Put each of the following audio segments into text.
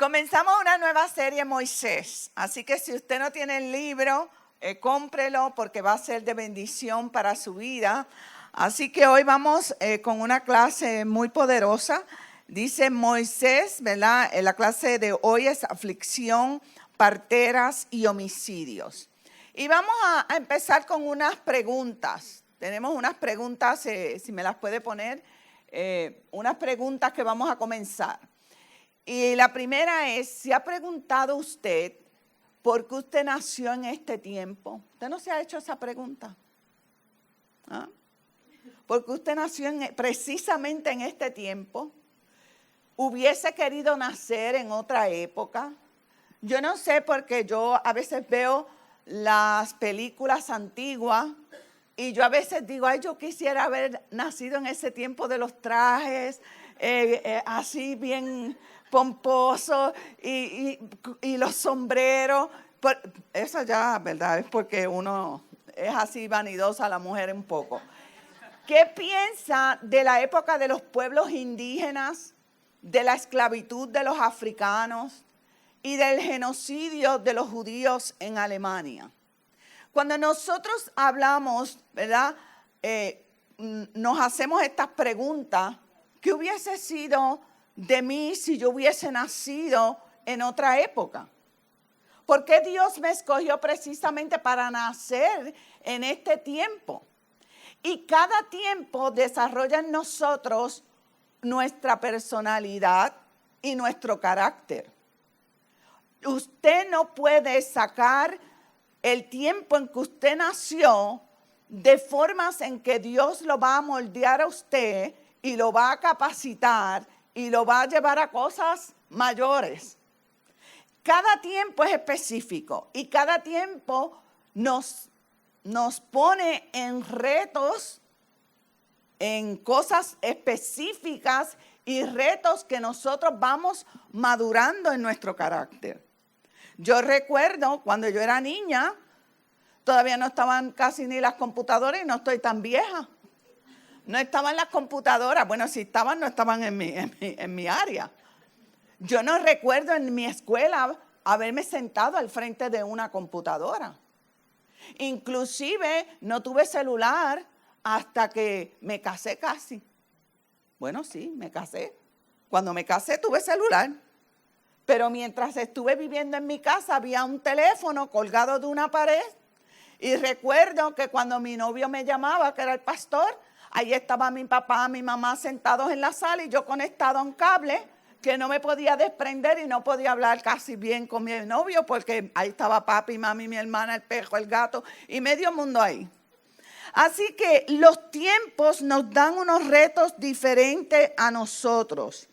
Comenzamos una nueva serie Moisés, así que si usted no tiene el libro, cómprelo porque va a ser de bendición para su vida. Así que hoy vamos con una clase muy poderosa. Dice Moisés, ¿verdad? La clase de hoy es aflicción, parteras y homicidios. Y vamos a empezar con unas preguntas. Tenemos unas preguntas, si me las puede poner, unas preguntas que vamos a comenzar. Y la primera es, ¿se ha preguntado usted por qué usted nació en este tiempo? ¿Usted no se ha hecho esa pregunta? ¿Ah? ¿Por qué usted nació precisamente en este tiempo? ¿Hubiese querido nacer en otra época? Yo no sé, porque yo a veces veo las películas antiguas y yo a veces digo, ay, yo quisiera haber nacido en ese tiempo de los trajes, así bien pomposo y los sombreros. Eso ya, ¿verdad? Es porque uno es así vanidosa, la mujer un poco. ¿Qué piensa de la época de los pueblos indígenas, de la esclavitud de los africanos y del genocidio de los judíos en Alemania? Cuando nosotros hablamos, ¿verdad? Nos hacemos estas preguntas. ¿Qué hubiese sido de mí si yo hubiese nacido en otra época? ¿Por qué Dios me escogió precisamente para nacer en este tiempo? Y cada tiempo desarrolla en nosotros nuestra personalidad y nuestro carácter. Usted no puede sacar el tiempo en que usted nació de formas en que Dios lo va a moldear a usted y lo va a capacitar y lo va a llevar a cosas mayores. Cada tiempo es específico y cada tiempo nos pone en retos, en cosas específicas y retos que nosotros vamos madurando en nuestro carácter. Yo recuerdo cuando yo era niña, todavía no estaban casi ni las computadoras y no estoy tan vieja. No estaban las computadoras, bueno, si estaban, no estaban en mi área. Yo no recuerdo en mi escuela haberme sentado al frente de una computadora. Inclusive no tuve celular hasta que me casé casi. Bueno, sí, me casé. Cuando me casé tuve celular. Pero mientras estuve viviendo en mi casa había un teléfono colgado de una pared. Y recuerdo que cuando mi novio me llamaba, que era el pastor, ahí estaba mi papá, mi mamá sentados en la sala y yo conectado a un cable que no me podía desprender y no podía hablar casi bien con mi novio porque ahí estaba papi, mami, mi hermana, el perro, el gato y medio mundo ahí. Así que los tiempos nos dan unos retos diferentes a nosotros.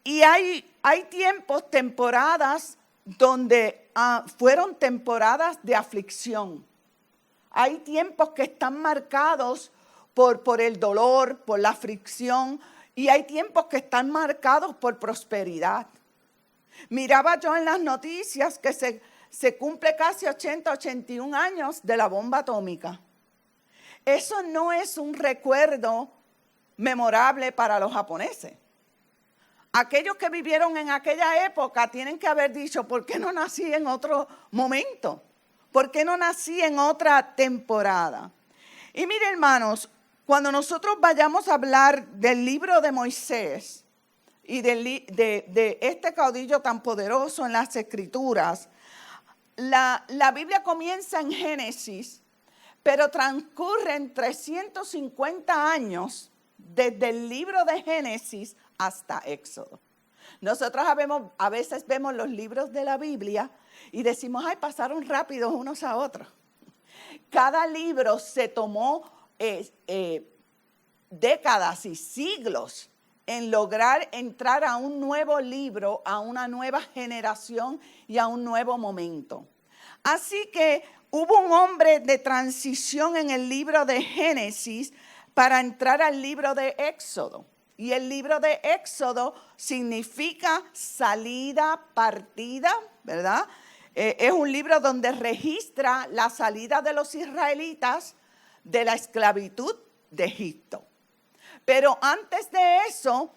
Y hay tiempos, temporadas, donde fueron temporadas de aflicción. Hay tiempos que están marcados por el dolor, por la aflicción, y hay tiempos que están marcados por prosperidad. Miraba yo en las noticias que se cumple casi 81 años de la bomba atómica. Eso no es un recuerdo memorable para los japoneses. Aquellos que vivieron en aquella época tienen que haber dicho, ¿por qué no nací en otro momento? ¿Por qué no nací en otra temporada? Y mire, hermanos, cuando nosotros vayamos a hablar del libro de Moisés y de este caudillo tan poderoso en las Escrituras, la Biblia comienza en Génesis, pero transcurren 350 años desde el libro de Génesis hasta Éxodo. Nosotros a veces vemos los libros de la Biblia y decimos, ay, pasaron rápidos unos a otros. Cada libro se tomó décadas y siglos en lograr entrar a un nuevo libro, a una nueva generación y a un nuevo momento. Así que hubo un hombre de transición en el libro de Génesis para entrar al libro de Éxodo. Y el libro de Éxodo significa salida, partida, ¿verdad? Es un libro donde registra la salida de los israelitas de la esclavitud de Egipto. Pero antes de eso,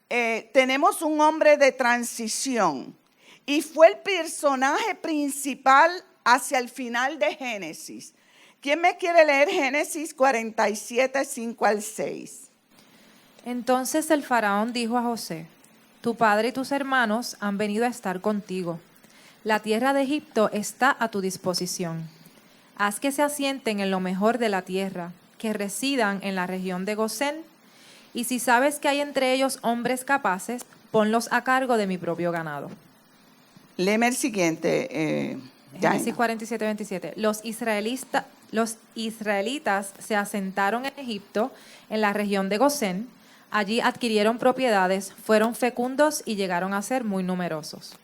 tenemos un hombre de transición y fue el personaje principal hacia el final de Génesis. ¿Quién me quiere leer Génesis 47, 5 al 6? Entonces el faraón dijo a José: tu padre y tus hermanos han venido a estar contigo. La tierra de Egipto está a tu disposición. Haz que se asienten en lo mejor de la tierra, que residan en la región de Gosén, y si sabes que hay entre ellos hombres capaces, ponlos a cargo de mi propio ganado. Léeme el siguiente. Génesis 47, 27. Los israelitas se asentaron en Egipto, en la región de Gosén. Allí adquirieron propiedades, fueron fecundos y llegaron a ser muy numerosos.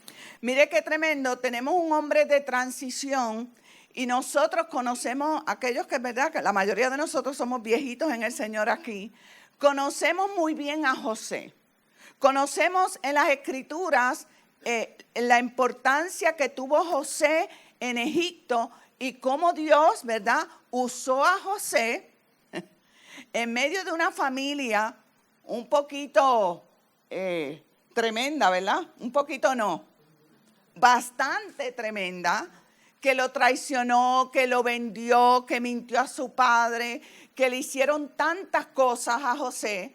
Mire qué tremendo, tenemos un hombre de transición y nosotros conocemos, aquellos que es verdad que la mayoría de nosotros somos viejitos en el Señor aquí, conocemos muy bien a José. Conocemos en las Escrituras la importancia que tuvo José en Egipto y cómo Dios, ¿verdad?, usó a José en medio de una familia un poquito tremenda, ¿verdad? Un poquito no, bastante tremenda, que lo traicionó, que lo vendió, que mintió a su padre, que le hicieron tantas cosas a José.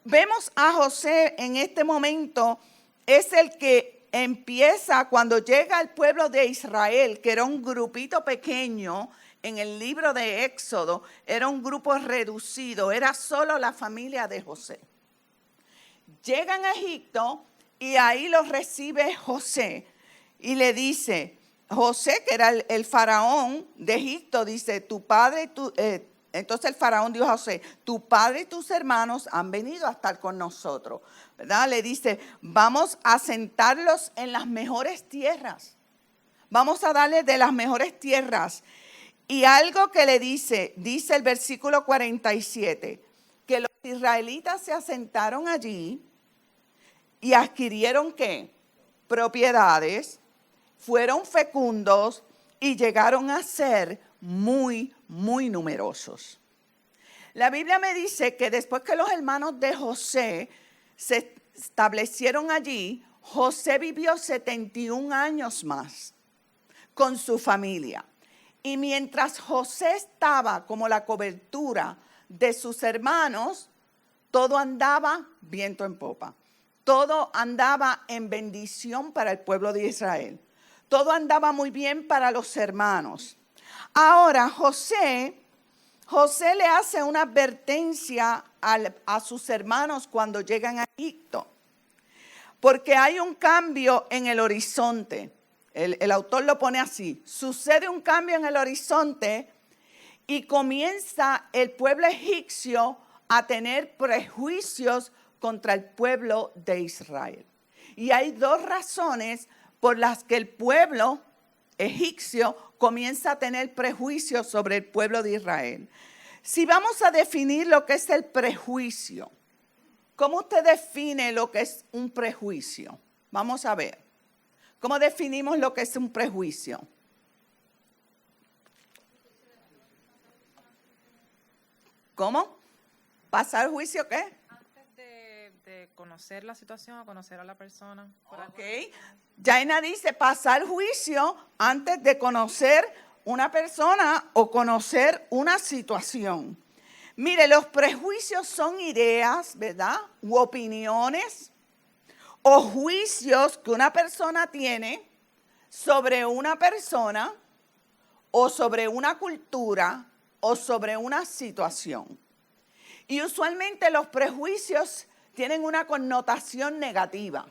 Vemos a José en este momento, es el que empieza cuando llega al pueblo de Israel, que era un grupito pequeño en el libro de Éxodo, era un grupo reducido, era solo la familia de José. Llegan a Egipto y ahí los recibe José y le dice, José, que era el faraón de Egipto, dice, tu padre, entonces el faraón dijo a José, tu padre y tus hermanos han venido a estar con nosotros, ¿verdad? Le dice, vamos a sentarlos en las mejores tierras, vamos a darles de las mejores tierras. Y algo que le dice el versículo 47, que los israelitas se asentaron allí y adquirieron ¿qué? Propiedades, fueron fecundos y llegaron a ser muy, muy numerosos. La Biblia me dice que después que los hermanos de José se establecieron allí, José vivió 71 años más con su familia. Y mientras José estaba como la cobertura de sus hermanos, todo andaba viento en popa. Todo andaba en bendición para el pueblo de Israel. Todo andaba muy bien para los hermanos. Ahora José le hace una advertencia a sus hermanos cuando llegan a Egipto, porque hay un cambio en el horizonte. El autor lo pone así, sucede un cambio en el horizonte y comienza el pueblo egipcio a tener prejuicios contra el pueblo de Israel. Y hay dos razones por las que el pueblo egipcio comienza a tener prejuicios sobre el pueblo de Israel. Si vamos a definir lo que es el prejuicio, ¿cómo usted define lo que es un prejuicio? Vamos a ver. ¿Cómo definimos lo que es un prejuicio? ¿Cómo? ¿Pasar juicio qué? Antes de conocer la situación o conocer a la persona. Ok. Jaina dice pasar juicio antes de conocer una persona o conocer una situación. Mire, los prejuicios son ideas, ¿verdad? U opiniones o juicios que una persona tiene sobre una persona o sobre una cultura o sobre una situación. Y usualmente los prejuicios tienen una connotación negativa.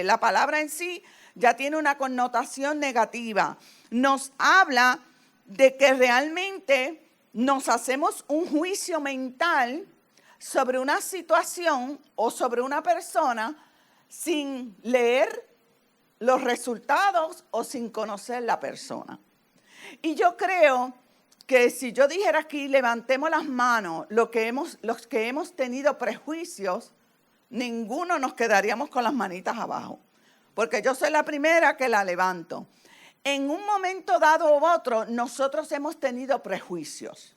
La palabra en sí ya tiene una connotación negativa. Nos habla de que realmente nos hacemos un juicio mental sobre una situación o sobre una persona sin leer los resultados o sin conocer la persona. Y yo creo que si yo dijera aquí, levantemos las manos, los que hemos tenido prejuicios, ninguno nos quedaríamos con las manitas abajo, porque yo soy la primera que la levanto. En un momento dado u otro, nosotros hemos tenido prejuicios,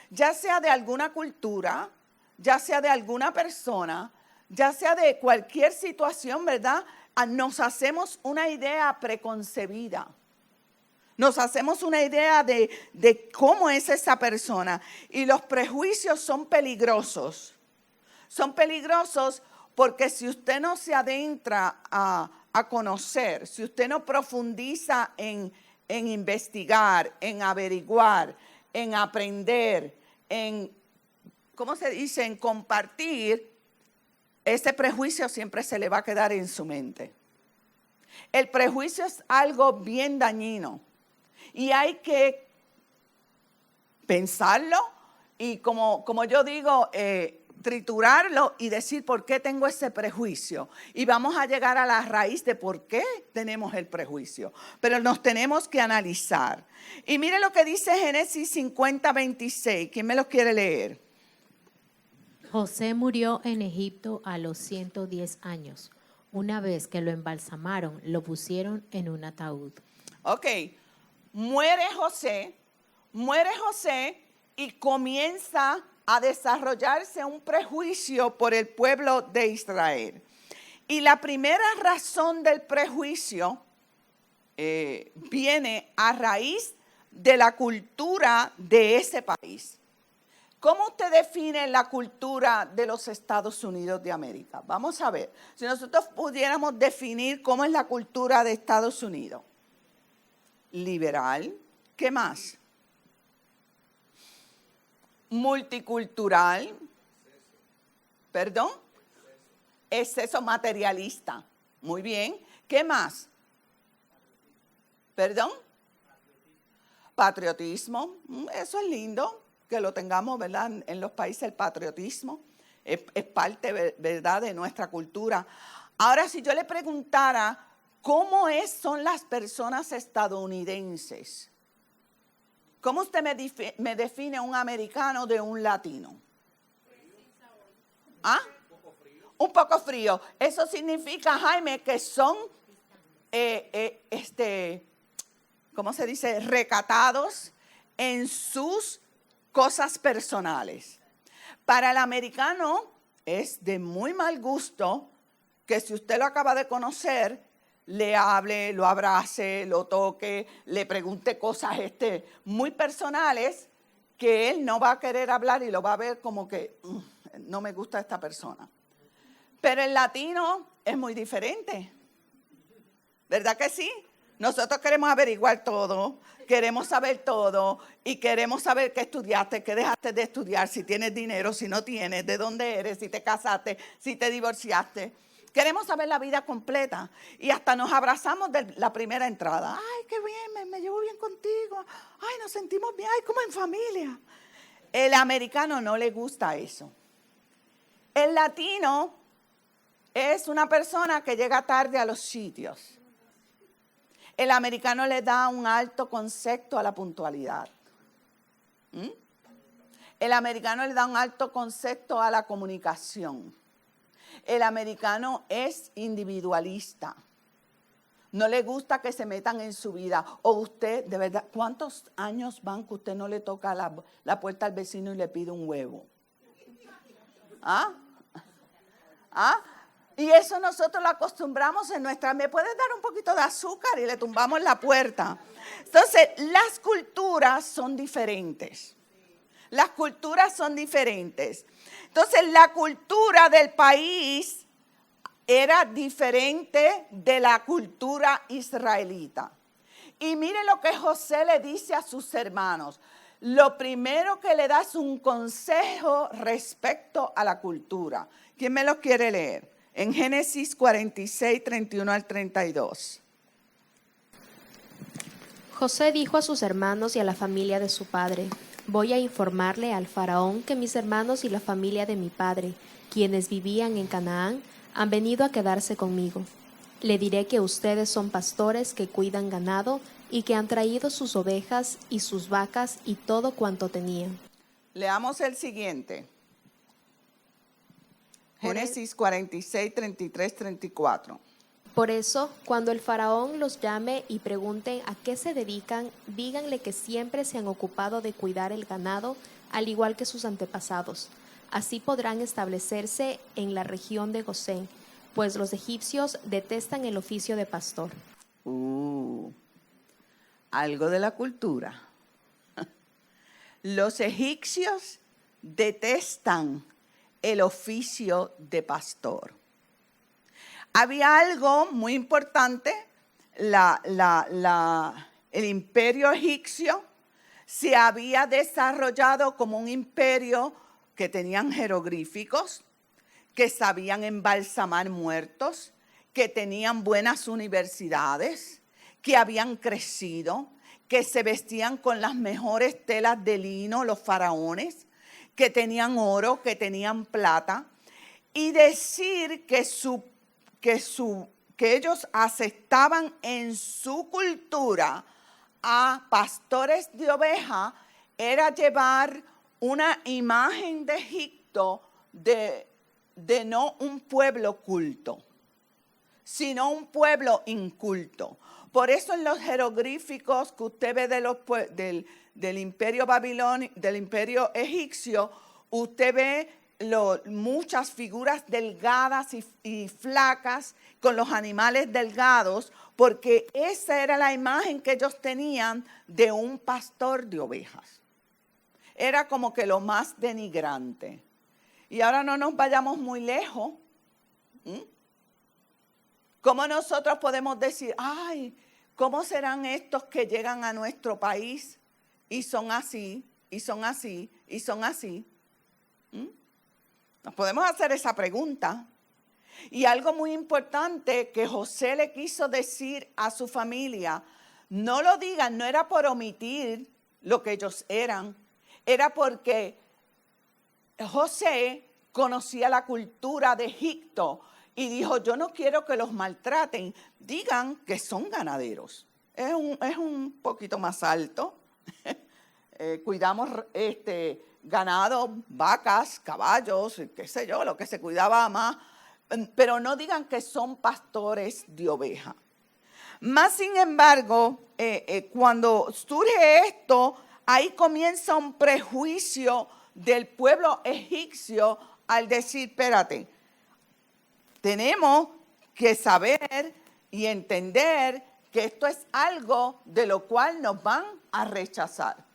ya sea de alguna cultura, ya sea de alguna persona, ya sea de cualquier situación, ¿verdad? Nos hacemos una idea preconcebida. Nos hacemos una idea de cómo es esa persona. Y los prejuicios son peligrosos. Son peligrosos porque si usted no se adentra a conocer, si usted no profundiza en investigar, en averiguar, en aprender, ¿cómo se dice? En compartir, ese prejuicio siempre se le va a quedar en su mente. El prejuicio es algo bien dañino y hay que pensarlo y como yo digo, triturarlo y decir por qué tengo ese prejuicio. Y vamos a llegar a la raíz de por qué tenemos el prejuicio. Pero nos tenemos que analizar. Y mire lo que dice Génesis 50, 26. ¿Quién me lo quiere leer? José murió en Egipto a los 110 años. Una vez que lo embalsamaron, lo pusieron en un ataúd. Ok, muere José y comienza a desarrollarse un prejuicio por el pueblo de Israel. Y la primera razón del prejuicio viene a raíz de la cultura de ese país. ¿Cómo usted define la cultura de los Estados Unidos de América? Vamos a ver, si nosotros pudiéramos definir cómo es la cultura de Estados Unidos. Liberal, ¿qué más? Multicultural, perdón, exceso materialista, muy bien, ¿qué más? Perdón, patriotismo, eso es lindo que lo tengamos, ¿verdad? En los países el patriotismo es parte, ¿verdad?, de nuestra cultura. Ahora, si yo le preguntara cómo son las personas estadounidenses, ¿cómo usted me define un americano de un latino? ¿Ah? Un poco frío. Eso significa, Jaime, que son, ¿cómo se dice? Recatados en sus cosas personales. Para el americano es de muy mal gusto que si usted lo acaba de conocer, le hable, lo abrace, lo toque, le pregunte cosas muy personales que él no va a querer hablar y lo va a ver como que no me gusta esta persona. Pero el latino es muy diferente, ¿verdad que sí? Nosotros queremos averiguar todo, queremos saber todo y queremos saber qué estudiaste, qué dejaste de estudiar, si tienes dinero, si no tienes, de dónde eres, si te casaste, si te divorciaste. Queremos saber la vida completa y hasta nos abrazamos de la primera entrada. Ay, qué bien, me llevo bien contigo. Ay, nos sentimos bien, ay, como en familia. El americano no le gusta eso. El latino es una persona que llega tarde a los sitios. El americano le da un alto concepto a la puntualidad. El americano le da un alto concepto a la comunicación. El americano es individualista. No le gusta que se metan en su vida. O usted, de verdad, ¿cuántos años van que usted no le toca la puerta al vecino y le pide un huevo? ¿Ah? Y eso nosotros lo acostumbramos en nuestra... ¿Me puedes dar un poquito de azúcar? Y le tumbamos la puerta. Entonces, las culturas son diferentes. Las culturas son diferentes. Entonces, la cultura del país era diferente de la cultura israelita. Y mire lo que José le dice a sus hermanos. Lo primero que le da es un consejo respecto a la cultura. ¿Quién me lo quiere leer? En Génesis 46, 31 al 32. José dijo a sus hermanos y a la familia de su padre: voy a informarle al faraón que mis hermanos y la familia de mi padre, quienes vivían en Canaán, han venido a quedarse conmigo. Le diré que ustedes son pastores que cuidan ganado y que han traído sus ovejas y sus vacas y todo cuanto tenían. Leamos el siguiente. Génesis 46, 33, 34. Por eso, cuando el faraón los llame y pregunten a qué se dedican, díganle que siempre se han ocupado de cuidar el ganado, al igual que sus antepasados. Así podrán establecerse en la región de Gosén, pues los egipcios detestan el oficio de pastor. Algo de la cultura. Los egipcios detestan el oficio de pastor. Había algo muy importante, el imperio egipcio se había desarrollado como un imperio que tenían jeroglíficos, que sabían embalsamar muertos, que tenían buenas universidades, que habían crecido, que se vestían con las mejores telas de lino, los faraones, que tenían oro, que tenían plata, y decir que ellos aceptaban en su cultura a pastores de oveja era llevar una imagen de Egipto de no un pueblo culto, sino un pueblo inculto. Por eso en los jeroglíficos que usted ve del imperio babilonio, del imperio egipcio, usted ve muchas figuras delgadas y flacas con los animales delgados, porque esa era la imagen que ellos tenían de un pastor de ovejas. Era como que lo más denigrante. Y ahora no nos vayamos muy lejos. ¿Cómo nosotros podemos decir, ay, cómo serán estos que llegan a nuestro país y son así, y son así, y son así? Nos podemos hacer esa pregunta. Y algo muy importante que José le quiso decir a su familia, no lo digan, no era por omitir lo que ellos eran, era porque José conocía la cultura de Egipto y dijo, yo no quiero que los maltraten, digan que son ganaderos. Es un poquito más alto. Cuidamos ganado, vacas, caballos, qué sé yo, lo que se cuidaba más, pero no digan que son pastores de oveja. Más sin embargo, cuando surge esto, ahí comienza un prejuicio del pueblo egipcio al decir, espérate, tenemos que saber y entender que esto es algo de lo cual nos van a rechazar.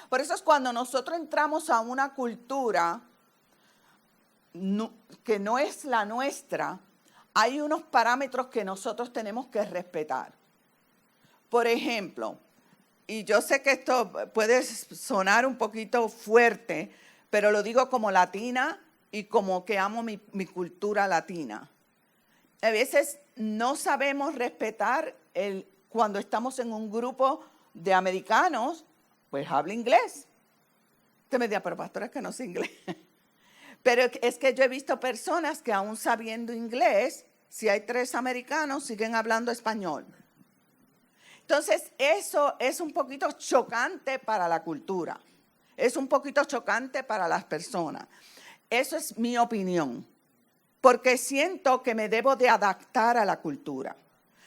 Por eso es cuando nosotros entramos a una cultura que no es la nuestra, hay unos parámetros que nosotros tenemos que respetar. Por ejemplo, y yo sé que esto puede sonar un poquito fuerte, pero lo digo como latina y como que amo mi cultura latina. A veces no sabemos respetar cuando estamos en un grupo de americanos, pues habla inglés. Usted me dirá, pero pastora, es que no sé inglés. Pero es que yo he visto personas que aún sabiendo inglés, si hay 3 americanos, siguen hablando español. Entonces, eso es un poquito chocante para la cultura. Es un poquito chocante para las personas. Eso es mi opinión. Porque siento que me debo de adaptar a la cultura.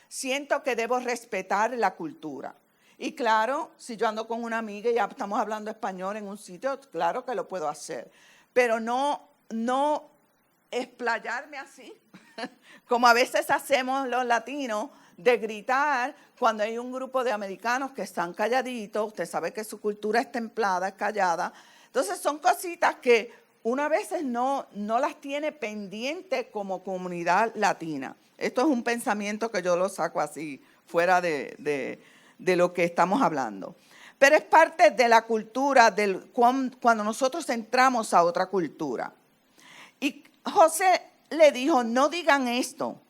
Siento que debo respetar la cultura. Y claro, si yo ando con una amiga y ya estamos hablando español en un sitio, claro que lo puedo hacer. Pero no explayarme así, como a veces hacemos los latinos, de gritar cuando hay un grupo de americanos que están calladitos. Usted sabe que su cultura es templada, es callada. Entonces son cositas que uno a veces no las tiene pendientes como comunidad latina. Esto es un pensamiento que yo lo saco así, fuera de lo que estamos hablando. Pero es parte de la cultura cuando nosotros entramos a otra cultura. Y José le dijo, no digan esto,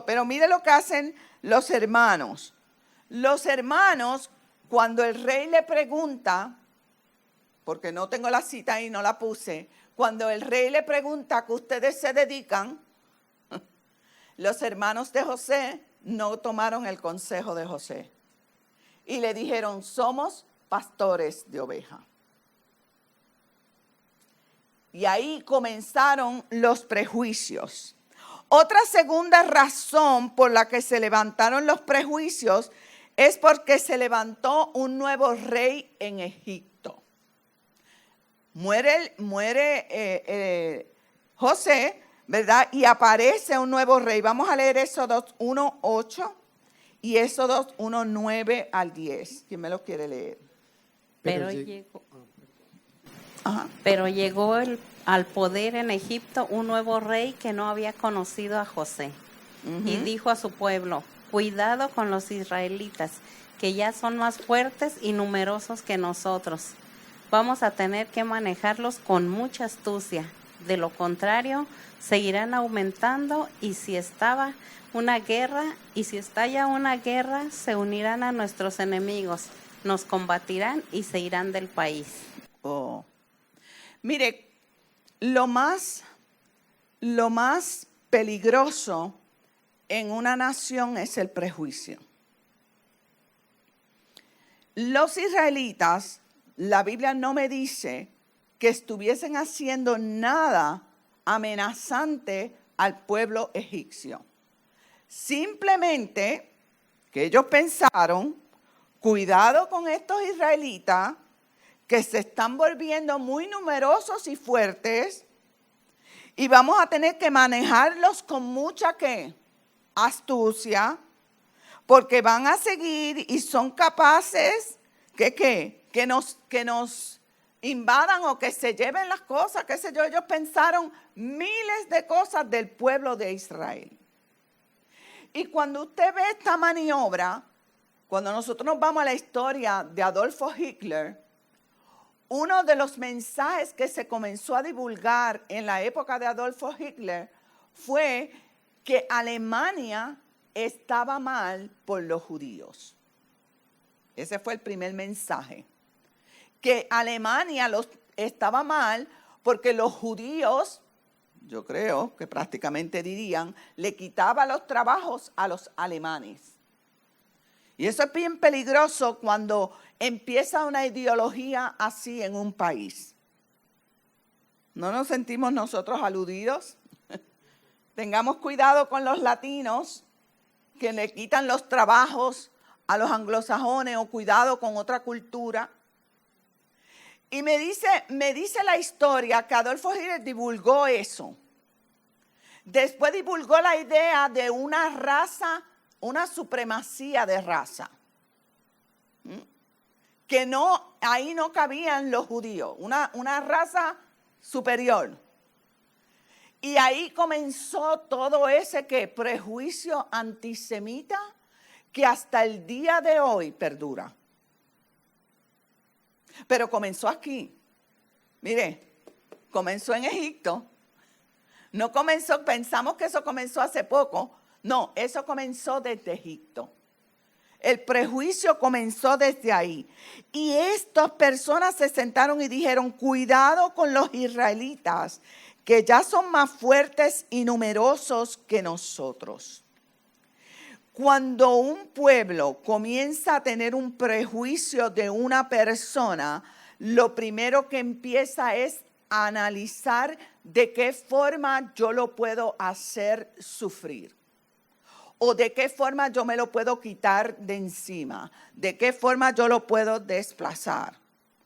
pero mire lo que hacen los hermanos. Los hermanos, cuando el rey le pregunta, porque no tengo la cita ahí, no la puse, cuando el rey le pregunta a qué ustedes se dedican, los hermanos de José no tomaron el consejo de José. Y le dijeron, somos pastores de oveja. Y ahí comenzaron los prejuicios. Otra segunda razón por la que se levantaron los prejuicios es porque se levantó un nuevo rey en Egipto. muere José, ¿verdad? Y aparece un nuevo rey. Vamos a leer Éxodo 1:8 y Éxodo 1:9 al 10. ¿Quién me lo quiere leer? Pero llegó al poder en Egipto un nuevo rey que no había conocido a José. Y dijo a su pueblo: cuidado con los israelitas, que ya son más fuertes y numerosos que nosotros. Vamos a tener que manejarlos con mucha astucia. De lo contrario, seguirán aumentando y si estalla una guerra, se unirán a nuestros enemigos, nos combatirán y se irán del país. Oh. Mire, lo más peligroso en una nación es el prejuicio. Los israelitas, la Biblia no me dice que estuviesen haciendo nada amenazante al pueblo egipcio. Simplemente que ellos pensaron, cuidado con estos israelitas que se están volviendo muy numerosos y fuertes y vamos a tener que manejarlos con mucha ¿qué? Astucia, porque van a seguir y son capaces que nos invadan o que se lleven las cosas, qué sé yo. Ellos pensaron miles de cosas del pueblo de Israel. Y cuando usted ve esta maniobra, cuando nosotros nos vamos a la historia de Adolfo Hitler, uno de los mensajes que se comenzó a divulgar en la época de Adolfo Hitler fue que Alemania estaba mal por los judíos. Ese fue el primer mensaje. Que Alemania estaba mal porque los judíos, yo creo que prácticamente dirían, le quitaban los trabajos a los alemanes. Y eso es bien peligroso cuando empieza una ideología así en un país. ¿No nos sentimos nosotros aludidos? Tengamos cuidado con los latinos que le quitan los trabajos a los anglosajones o cuidado con otra cultura. Y me dice la historia que Adolfo Hitler divulgó eso. Después divulgó la idea de una raza, una supremacía de raza. Que ahí no cabían los judíos, una raza superior. Y ahí comenzó todo ese prejuicio antisemita que hasta el día de hoy perdura. Pero comenzó aquí. Mire, comenzó en Egipto. No comenzó, pensamos que eso comenzó hace poco. No, eso comenzó desde Egipto. El prejuicio comenzó desde ahí. Y estas personas se sentaron y dijeron, cuidado con los israelitas, que ya son más fuertes y numerosos que nosotros. Cuando un pueblo comienza a tener un prejuicio de una persona, lo primero que empieza es a analizar de qué forma yo lo puedo hacer sufrir. O de qué forma yo me lo puedo quitar de encima. De qué forma yo lo puedo desplazar.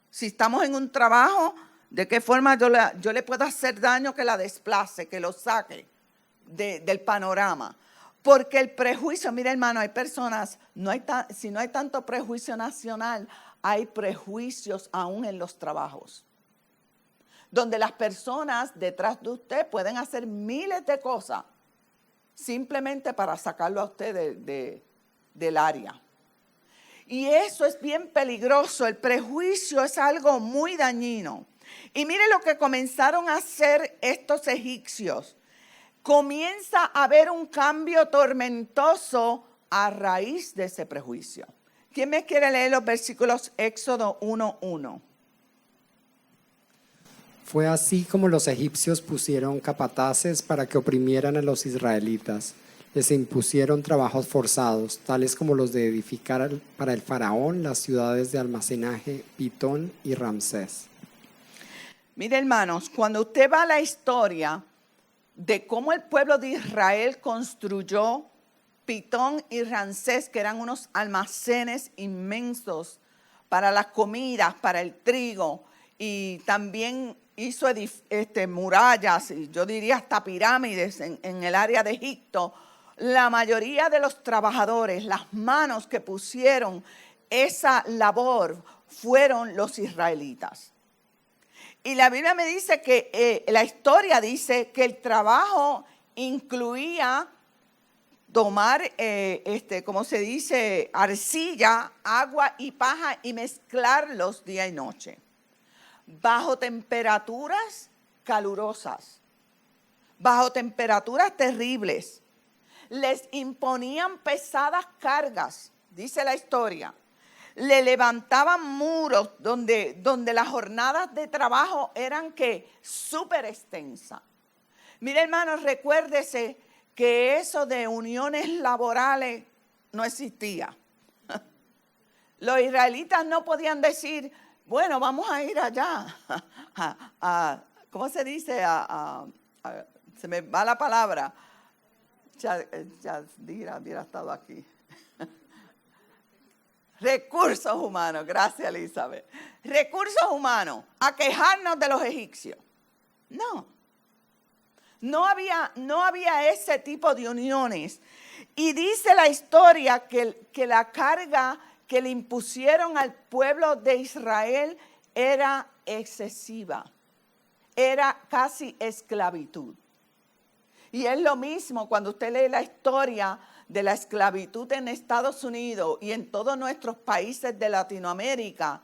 Si estamos en un trabajo, de qué forma yo le puedo hacer daño que la desplace, que lo saque del panorama. Porque el prejuicio, mira hermano, hay personas, si no hay tanto prejuicio nacional, hay prejuicios aún en los trabajos. Donde las personas detrás de usted pueden hacer miles de cosas simplemente para sacarlo a usted del área. Y eso es bien peligroso, el prejuicio es algo muy dañino. Y mire lo que comenzaron a hacer estos egipcios. Comienza a haber un cambio tormentoso a raíz de ese prejuicio. ¿Quién me quiere leer los versículos Éxodo 1:1? Fue así como los egipcios pusieron capataces para que oprimieran a los israelitas. Les impusieron trabajos forzados, tales como los de edificar para el faraón las ciudades de almacenaje Pitón y Ramsés. Mire, hermanos, cuando usted va a la historia de cómo el pueblo de Israel construyó Pitón y Ramsés, que eran unos almacenes inmensos para las comidas, para el trigo, y también hizo murallas, y yo diría hasta pirámides en el área de Egipto. La mayoría de los trabajadores, las manos que pusieron esa labor fueron los israelitas. Y la Biblia me dice que la historia dice que el trabajo incluía tomar, como se dice, arcilla, agua y paja y mezclarlos día y noche, bajo temperaturas calurosas, bajo temperaturas terribles. Les imponían pesadas cargas, dice la historia. Le levantaban muros donde las jornadas de trabajo eran súper extensas. Mire, hermanos, recuérdese que eso de uniones laborales no existía. Los israelitas no podían decir, bueno, vamos a ir allá, ¿cómo se dice? Se me va la palabra. Yadira hubiera estado aquí. Recursos humanos, gracias Elizabeth. Recursos humanos, a quejarnos de los egipcios. No había ese tipo de uniones. Y dice la historia que la carga que le impusieron al pueblo de Israel era excesiva. Era casi esclavitud. Y es lo mismo cuando usted lee la historia de la esclavitud en Estados Unidos y en todos nuestros países de Latinoamérica,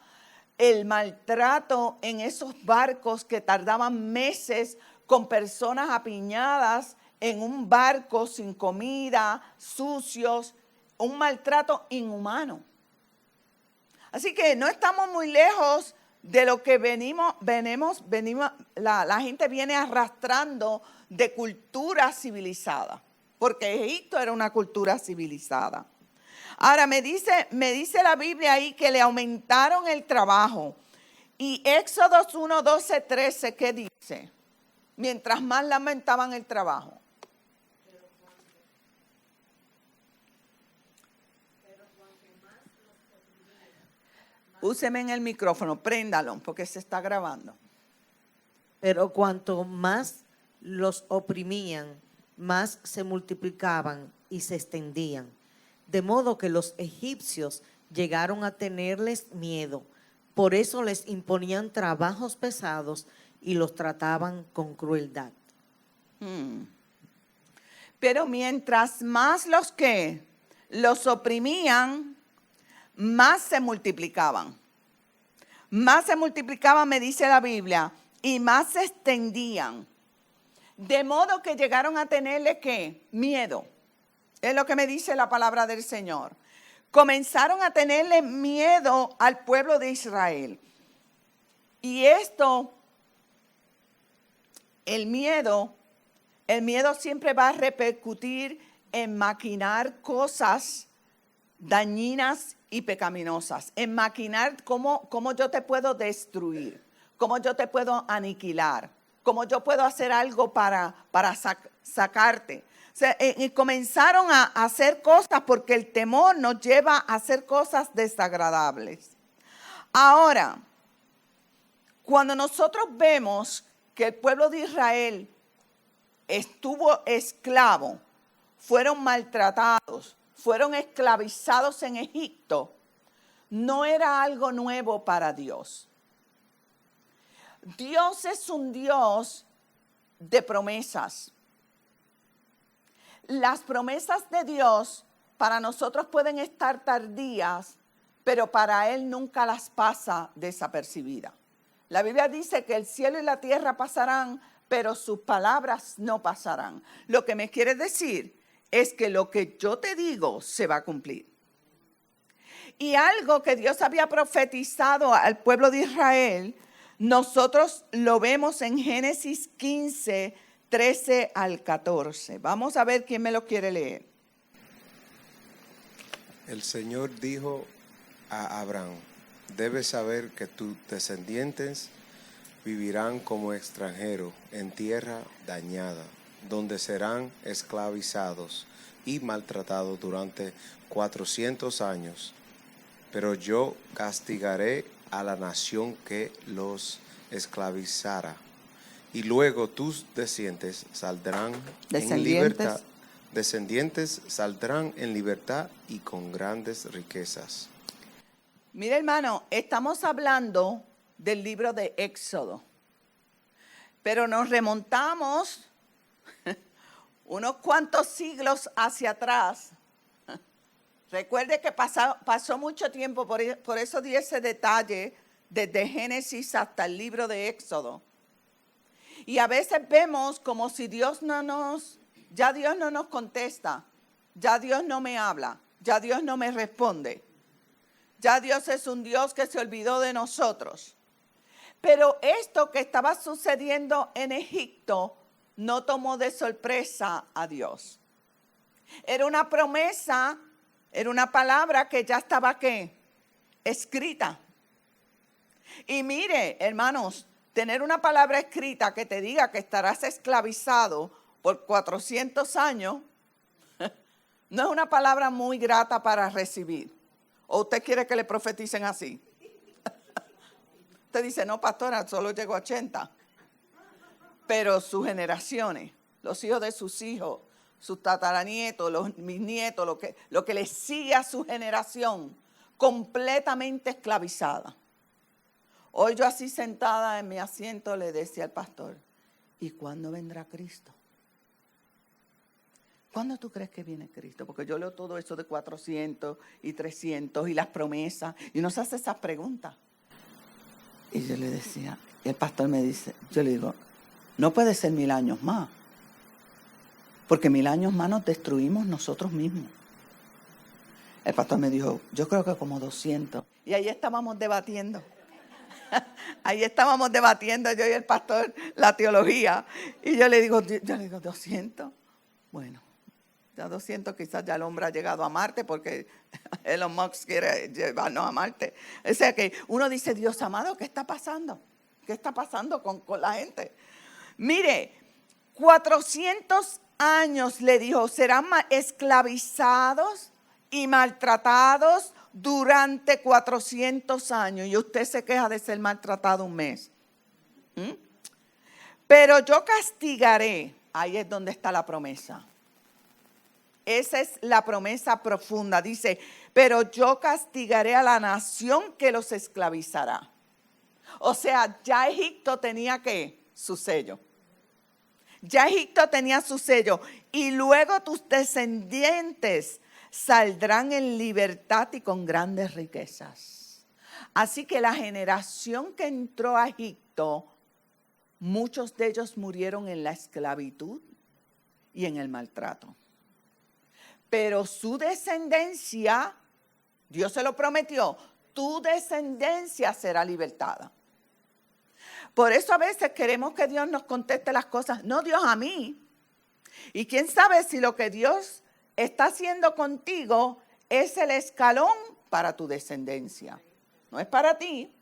el maltrato en esos barcos que tardaban meses con personas apiñadas en un barco sin comida, sucios, un maltrato inhumano. Así que no estamos muy lejos de lo que la gente viene arrastrando de cultura civilizada, porque Egipto era una cultura civilizada. Ahora me dice la Biblia ahí que le aumentaron el trabajo. Y Éxodo 1, 12, 13, ¿qué dice? Mientras más le aumentaban el trabajo. Úseme en el micrófono, préndalo, porque se está grabando. Pero cuanto más los oprimían, más se multiplicaban y se extendían. De modo que los egipcios llegaron a tenerles miedo. Por eso les imponían trabajos pesados y los trataban con crueldad. Pero mientras más los oprimían, más se multiplicaban. Más se multiplicaban, me dice la Biblia, y más se extendían. De modo que llegaron a tenerle miedo. Es lo que me dice la palabra del Señor. Comenzaron a tenerle miedo al pueblo de Israel. Y el miedo siempre va a repercutir en maquinar cosas dañinas y pecaminosas, en maquinar cómo yo te puedo destruir, cómo yo te puedo aniquilar, cómo yo puedo hacer algo para sacarte. O sea, comenzaron a hacer cosas porque el temor nos lleva a hacer cosas desagradables. Ahora, cuando nosotros vemos que el pueblo de Israel estuvo esclavo, fueron maltratados, fueron esclavizados en Egipto, no era algo nuevo para Dios. Dios es un Dios de promesas. Las promesas de Dios para nosotros pueden estar tardías, pero para Él nunca las pasa desapercibida. La Biblia dice que el cielo y la tierra pasarán, pero sus palabras no pasarán. Lo que me quiere decir es que lo que yo te digo se va a cumplir. Y algo que Dios había profetizado al pueblo de Israel, nosotros lo vemos en Génesis 15, 13 al 14. Vamos a ver quién me lo quiere leer. El Señor dijo a Abraham: debes saber que tus descendientes vivirán como extranjeros en tierra dañada, donde serán esclavizados y maltratados durante 400 años. Pero yo castigaré a la nación que los esclavizara. Y luego tus descendientes saldrán en libertad y con grandes riquezas. Mira, hermano, estamos hablando del libro de Éxodo, pero nos remontamos unos cuantos siglos hacia atrás. Recuerde que pasó mucho tiempo, por eso di ese detalle, desde Génesis hasta el libro de Éxodo. Y a veces vemos como si Dios no nos contesta, ya Dios no me habla, ya Dios no me responde. Ya Dios es un Dios que se olvidó de nosotros. Pero esto que estaba sucediendo en Egipto no tomó de sorpresa a Dios. Era una promesa, era una palabra que ya estaba ¿qué? Escrita. Y mire, hermanos, tener una palabra escrita que te diga que estarás esclavizado por 400 años, no es una palabra muy grata para recibir. ¿O usted quiere que le profeticen así? Usted dice, no, pastora, solo llegó a 80. Pero sus generaciones, los hijos de sus hijos, sus tataranietos, mis nietos, lo que le sigue a su generación, completamente esclavizada. Hoy yo así sentada en mi asiento le decía al pastor, ¿y cuándo vendrá Cristo? ¿Cuándo tú crees que viene Cristo? Porque yo leo todo eso de 400 y 300 y las promesas y uno se hace esas preguntas. Y yo le decía, y el pastor me dice, yo le digo, no puede ser 1000 años más, porque 1000 años más nos destruimos nosotros mismos. El pastor me dijo, yo creo que como 200. Y ahí estábamos debatiendo. Ahí estábamos debatiendo yo y el pastor la teología. Y yo le digo 200. Bueno. Ya 200 quizás ya el hombre ha llegado a Marte porque Elon Musk quiere llevarnos a Marte. O sea que uno dice, Dios amado, ¿qué está pasando? ¿Qué está pasando con la gente? Mire, 400 años le dijo, serán esclavizados y maltratados durante 400 años. Y usted se queja de ser maltratado un mes. Pero yo castigaré, ahí es donde está la promesa. Esa es la promesa profunda. Dice, pero yo castigaré a la nación que los esclavizará. O sea, ya Egipto tenía ¿qué? Su sello. Ya Egipto tenía su sello. Y luego tus descendientes saldrán en libertad y con grandes riquezas. Así que la generación que entró a Egipto, muchos de ellos murieron en la esclavitud y en el maltrato. Pero su descendencia, Dios se lo prometió, tu descendencia será libertada. Por eso a veces queremos que Dios nos conteste las cosas, no Dios a mí. Y quién sabe si lo que Dios está haciendo contigo es el escalón para tu descendencia. No es para ti,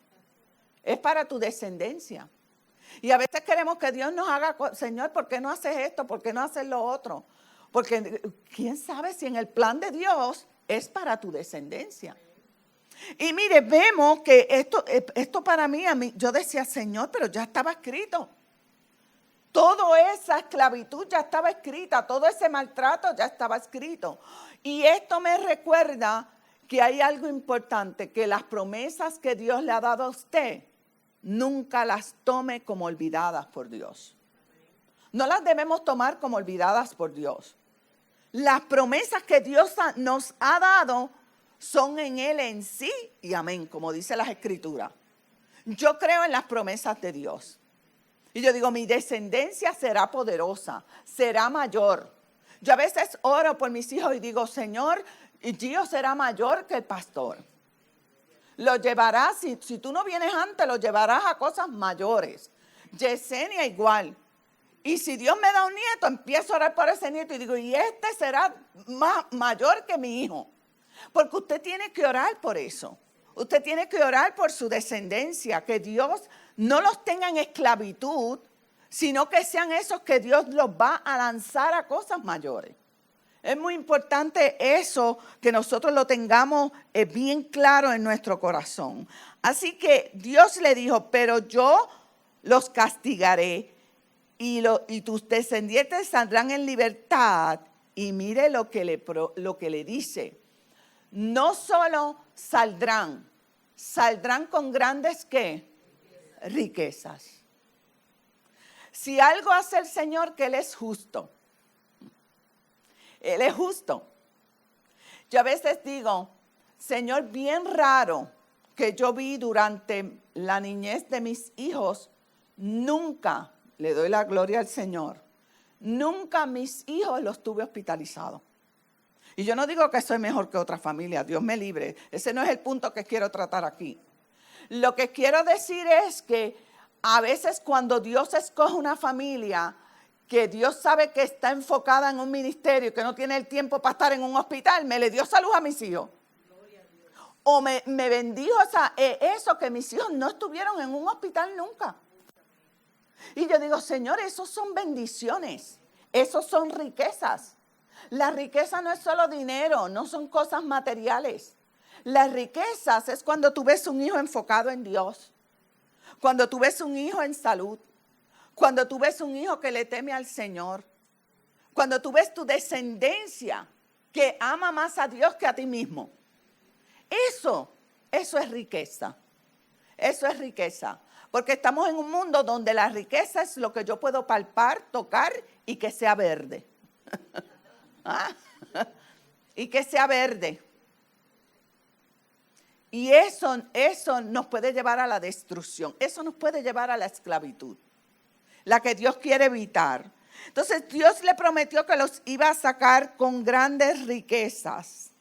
es para tu descendencia. Y a veces queremos que Dios nos haga, Señor, ¿por qué no haces esto? ¿Por qué no haces lo otro? Porque quién sabe si en el plan de Dios es para tu descendencia. Y mire, vemos que esto para mí, yo decía, Señor, pero ya estaba escrito. Toda esa esclavitud ya estaba escrita, todo ese maltrato ya estaba escrito. Y esto me recuerda que hay algo importante, que las promesas que Dios le ha dado a usted, nunca las tome como olvidadas por Dios. No las debemos tomar como olvidadas por Dios. Las promesas que Dios nos ha dado son en Él en sí y amén, como dice las Escrituras. Yo creo en las promesas de Dios. Y yo digo, mi descendencia será poderosa, será mayor. Yo a veces oro por mis hijos y digo, Señor, Gio será mayor que el pastor. Lo llevarás, si tú no vienes antes, lo llevarás a cosas mayores. Yesenia igual. Y si Dios me da un nieto, empiezo a orar por ese nieto y digo, y este será mayor que mi hijo. Porque usted tiene que orar por eso. Usted tiene que orar por su descendencia, que Dios no los tenga en esclavitud, sino que sean esos que Dios los va a lanzar a cosas mayores. Es muy importante eso, que nosotros lo tengamos bien claro en nuestro corazón. Así que Dios le dijo, pero yo los castigaré y tus descendientes saldrán en libertad. Y mire lo que le dice. No solo saldrán con grandes ¿qué? Riquezas. Si algo hace el Señor, que Él es justo. Él es justo. Yo a veces digo, Señor, bien raro que yo vi durante la niñez de mis hijos, nunca, le doy la gloria al Señor, nunca mis hijos los tuve hospitalizados. Y yo no digo que soy mejor que otra familia, Dios me libre. Ese no es el punto que quiero tratar aquí. Lo que quiero decir es que a veces cuando Dios escoge una familia, que Dios sabe que está enfocada en un ministerio, que no tiene el tiempo para estar en un hospital, me le dio salud a mis hijos. O me bendijo eso, que mis hijos no estuvieron en un hospital nunca. Y yo digo, Señor, esos son bendiciones, esos son riquezas. La riqueza no es solo dinero, no son cosas materiales. Las riquezas es cuando tú ves un hijo enfocado en Dios, cuando tú ves un hijo en salud, cuando tú ves un hijo que le teme al Señor, cuando tú ves tu descendencia que ama más a Dios que a ti mismo. Eso es riqueza. Eso es riqueza. Porque estamos en un mundo donde la riqueza es lo que yo puedo palpar, tocar y que sea verde. Y que sea verde. Y eso nos puede llevar a la destrucción. Eso nos puede llevar a la esclavitud, la que Dios quiere evitar. Entonces Dios le prometió que los iba a sacar con grandes riquezas.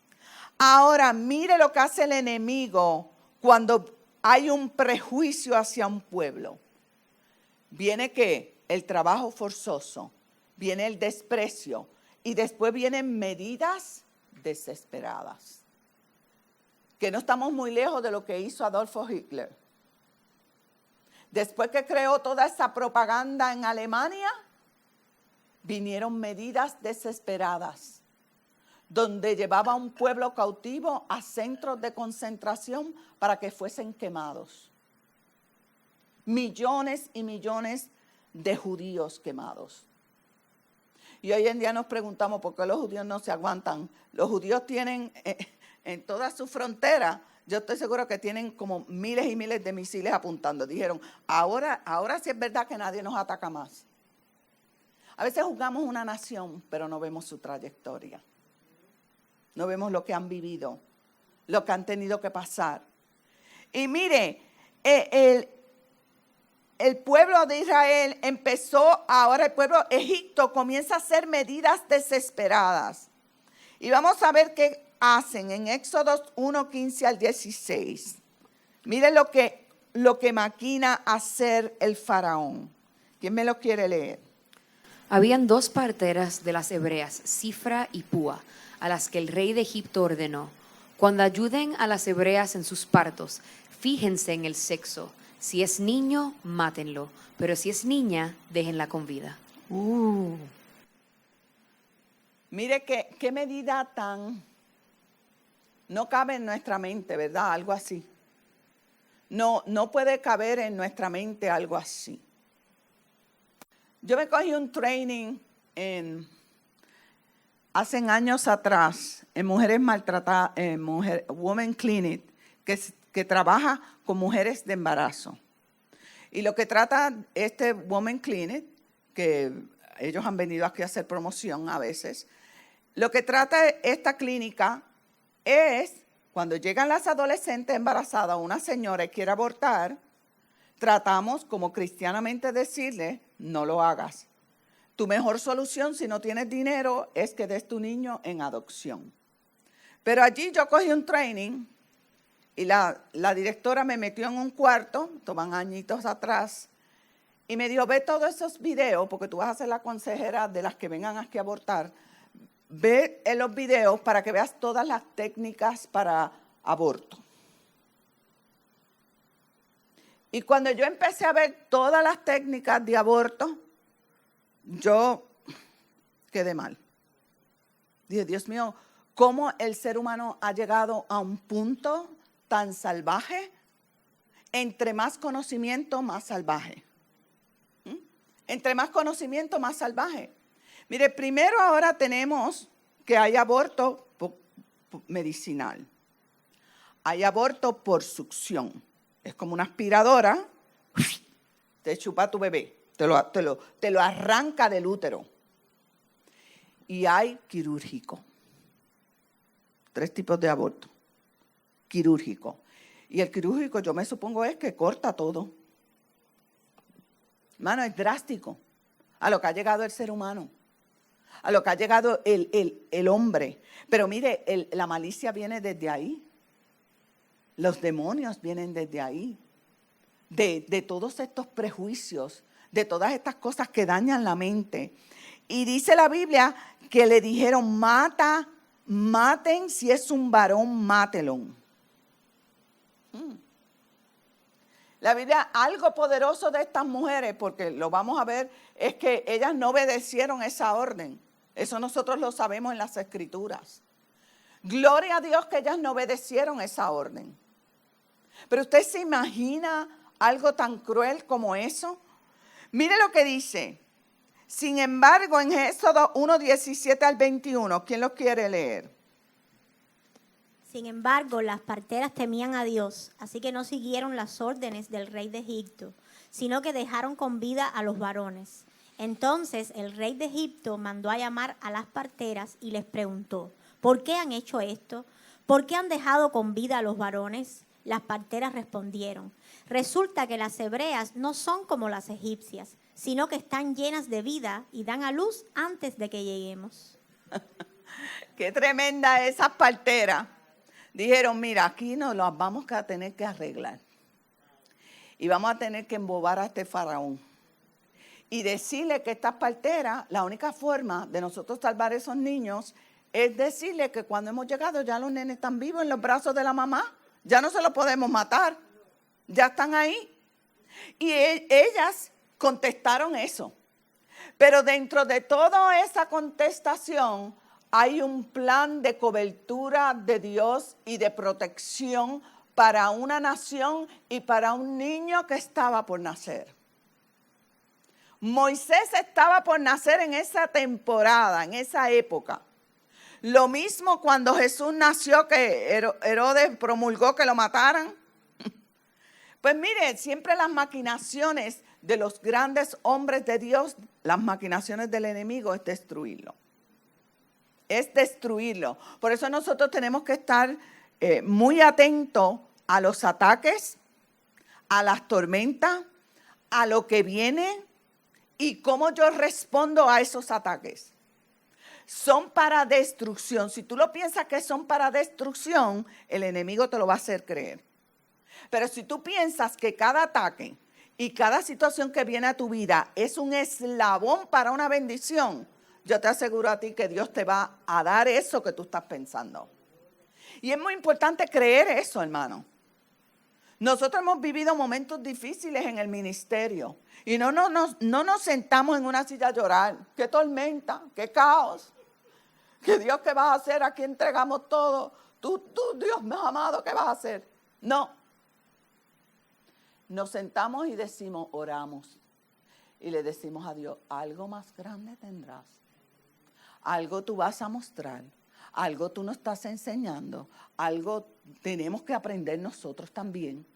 Ahora mire lo que hace el enemigo cuando hay un prejuicio hacia un pueblo. Viene ¿qué? El trabajo forzoso, viene el desprecio y después vienen medidas desesperadas. Que no estamos muy lejos de lo que hizo Adolfo Hitler. Después que creó toda esa propaganda en Alemania, vinieron medidas desesperadas, donde llevaba a un pueblo cautivo a centros de concentración para que fuesen quemados. Millones y millones de judíos quemados. Y hoy en día nos preguntamos por qué los judíos no se aguantan. Los judíos tienen en toda su frontera, yo estoy seguro que tienen como miles y miles de misiles apuntando. Dijeron, ahora sí es verdad que nadie nos ataca más. A veces juzgamos una nación, pero no vemos su trayectoria. No vemos lo que han vivido, lo que han tenido que pasar. Y mire, el pueblo de Israel ahora el pueblo de Egipto comienza a hacer medidas desesperadas. Y vamos a ver qué hacen en Éxodo 1, 15 al 16. Mire lo que maquina hacer el faraón. ¿Quién me lo quiere leer? Habían 2 parteras de las hebreas, Cifra y Púa, a las que el rey de Egipto ordenó: cuando ayuden a las hebreas en sus partos, fíjense en el sexo. Si es niño, mátenlo, pero si es niña, déjenla con vida. Mire qué medida tan... No cabe en nuestra mente, ¿verdad? Algo así. No puede caber en nuestra mente algo así. Yo me cogí un training hace años atrás en Mujeres Maltratadas, en Women Clinic, que trabaja con mujeres de embarazo. Y lo que trata este Women Clinic, que ellos han venido aquí a hacer promoción a veces, lo que trata esta clínica es cuando llegan las adolescentes embarazadas, una señora y quiere abortar, tratamos como cristianamente decirle, no lo hagas. Tu mejor solución si no tienes dinero es que des tu niño en adopción. Pero allí yo cogí un training y la directora me metió en un cuarto, toman añitos atrás, y me dijo, ve todos esos videos, porque tú vas a ser la consejera de las que vengan aquí a abortar. Ve en los videos para que veas todas las técnicas para aborto. Y cuando yo empecé a ver todas las técnicas de aborto, yo quedé mal. Dije, Dios mío, ¿cómo el ser humano ha llegado a un punto tan salvaje? Entre más conocimiento, más salvaje. Entre más conocimiento, más salvaje. Mire, primero ahora tenemos que hay aborto medicinal. Hay aborto por succión. Es como una aspiradora, te chupa tu bebé, te lo arranca del útero. Y hay quirúrgico. 3 tipos de aborto. Quirúrgico. Y el quirúrgico, yo me supongo, es que corta todo. Hermano, es drástico a lo que ha llegado el ser humano, a lo que ha llegado el hombre. Pero mire, la malicia viene desde ahí. Los demonios vienen desde ahí. De todos estos prejuicios, de todas estas cosas que dañan la mente. Y dice la Biblia que le dijeron, maten, si es un varón, mátelo. La Biblia, algo poderoso de estas mujeres, porque lo vamos a ver, es que ellas no obedecieron esa orden. Eso nosotros lo sabemos en las Escrituras. Gloria a Dios que ellas no obedecieron esa orden. Pero usted se imagina algo tan cruel como eso. Mire lo que dice. Sin embargo, en Éxodo 1:17 al 21, ¿quién lo quiere leer? Sin embargo, las parteras temían a Dios, así que no siguieron las órdenes del rey de Egipto, sino que dejaron con vida a los varones. Entonces el rey de Egipto mandó a llamar a las parteras y les preguntó, ¿por qué han hecho esto? ¿Por qué han dejado con vida a los varones? Las parteras respondieron, resulta que las hebreas no son como las egipcias, sino que están llenas de vida y dan a luz antes de que lleguemos. Qué tremenda esas parteras. Dijeron, mira, aquí nos las vamos a tener que arreglar. Y vamos a tener que embobar a este faraón. Y decirle que estas parteras, la única forma de nosotros salvar a esos niños es decirle que cuando hemos llegado ya los nenes están vivos en los brazos de la mamá. Ya no se los podemos matar. Ya están ahí. Y ellas contestaron eso. Pero dentro de toda esa contestación hay un plan de cobertura de Dios y de protección para una nación y para un niño que estaba por nacer. Moisés estaba por nacer en esa temporada, en esa época. Lo mismo cuando Jesús nació, que Herodes promulgó que lo mataran. Pues mire, siempre las maquinaciones de los grandes hombres de Dios, las maquinaciones del enemigo es destruirlo. Es destruirlo. Por eso nosotros tenemos que estar muy atentos a los ataques, a las tormentas, a lo que viene y cómo yo respondo a esos ataques. Son para destrucción. Si tú lo piensas que son para destrucción, el enemigo te lo va a hacer creer. Pero si tú piensas que cada ataque y cada situación que viene a tu vida es un eslabón para una bendición, yo te aseguro a ti que Dios te va a dar eso que tú estás pensando. Y es muy importante creer eso, hermano. Nosotros hemos vivido momentos difíciles en el ministerio y no nos sentamos en una silla a llorar. ¡Qué tormenta! ¡Qué caos! ¿Qué Dios qué vas a hacer? Aquí entregamos todo. Tú, Dios mío amado, ¿qué vas a hacer? No. Nos sentamos y decimos, oramos. Y le decimos a Dios, algo más grande tendrás. Algo tú vas a mostrar. Algo tú nos estás enseñando. Algo tenemos que aprender nosotros también.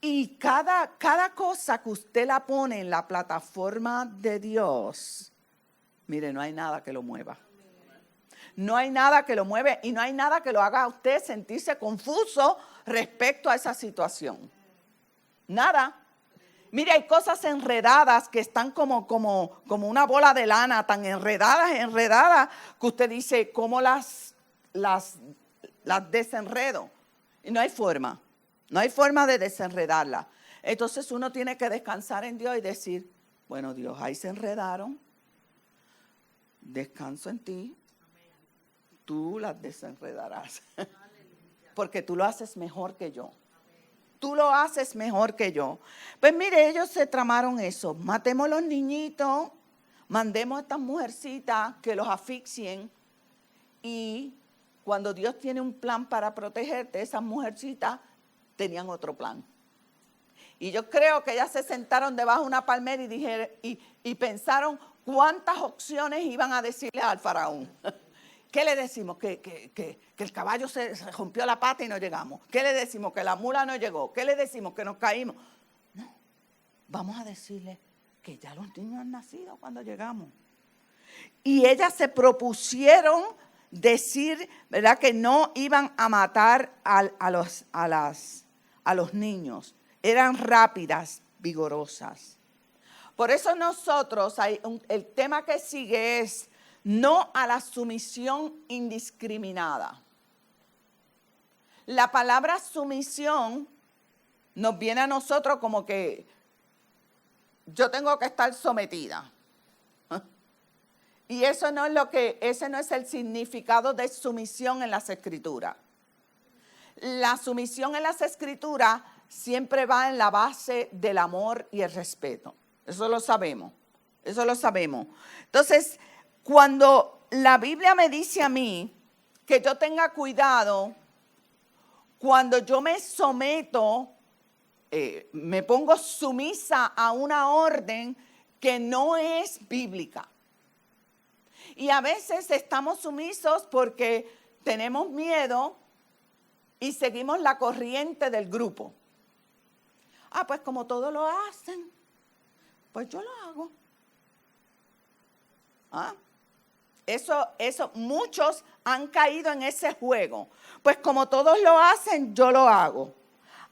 Y cada cosa que usted la pone en la plataforma de Dios, mire, no hay nada que lo mueva. No hay nada que lo mueve y no hay nada que lo haga a usted sentirse confuso respecto a esa situación. Nada. Mire, hay cosas enredadas que están como una bola de lana, tan enredadas, que usted dice, ¿cómo las desenredo? Y no hay forma de desenredarla. Entonces uno tiene que descansar en Dios y decir, bueno, Dios, ahí se enredaron, descanso en ti, tú las desenredarás, porque tú lo haces mejor que yo. Tú lo haces mejor que yo. Pues mire, ellos se tramaron eso. Matemos a los niñitos, mandemos a estas mujercitas que los asfixien. Y cuando Dios tiene un plan para protegerte, esas mujercitas tenían otro plan. Y yo creo que ellas se sentaron debajo de una palmera y dijeron, y pensaron cuántas opciones iban a decirle al faraón. ¿Qué le decimos? Que el caballo se rompió la pata y no llegamos. ¿Qué le decimos? Que la mula no llegó. ¿Qué le decimos? Que nos caímos. No, vamos a decirle que ya los niños han nacido cuando llegamos. Y ellas se propusieron decir, ¿verdad?, que no iban a matar a los niños. Eran rápidas, vigorosas. Por eso nosotros, el tema que sigue es no a la sumisión indiscriminada. La palabra sumisión nos viene a nosotros como que yo tengo que estar sometida. Y ese no es el significado de sumisión en las Escrituras. La sumisión en las Escrituras siempre va en la base del amor y el respeto. Eso lo sabemos. Entonces, cuando la Biblia me dice a mí que yo tenga cuidado, cuando yo me someto, me pongo sumisa a una orden que no es bíblica. Y a veces estamos sumisos porque tenemos miedo y seguimos la corriente del grupo. Pues como todos lo hacen, pues yo lo hago. Eso, muchos han caído en ese juego. Pues como todos lo hacen, yo lo hago.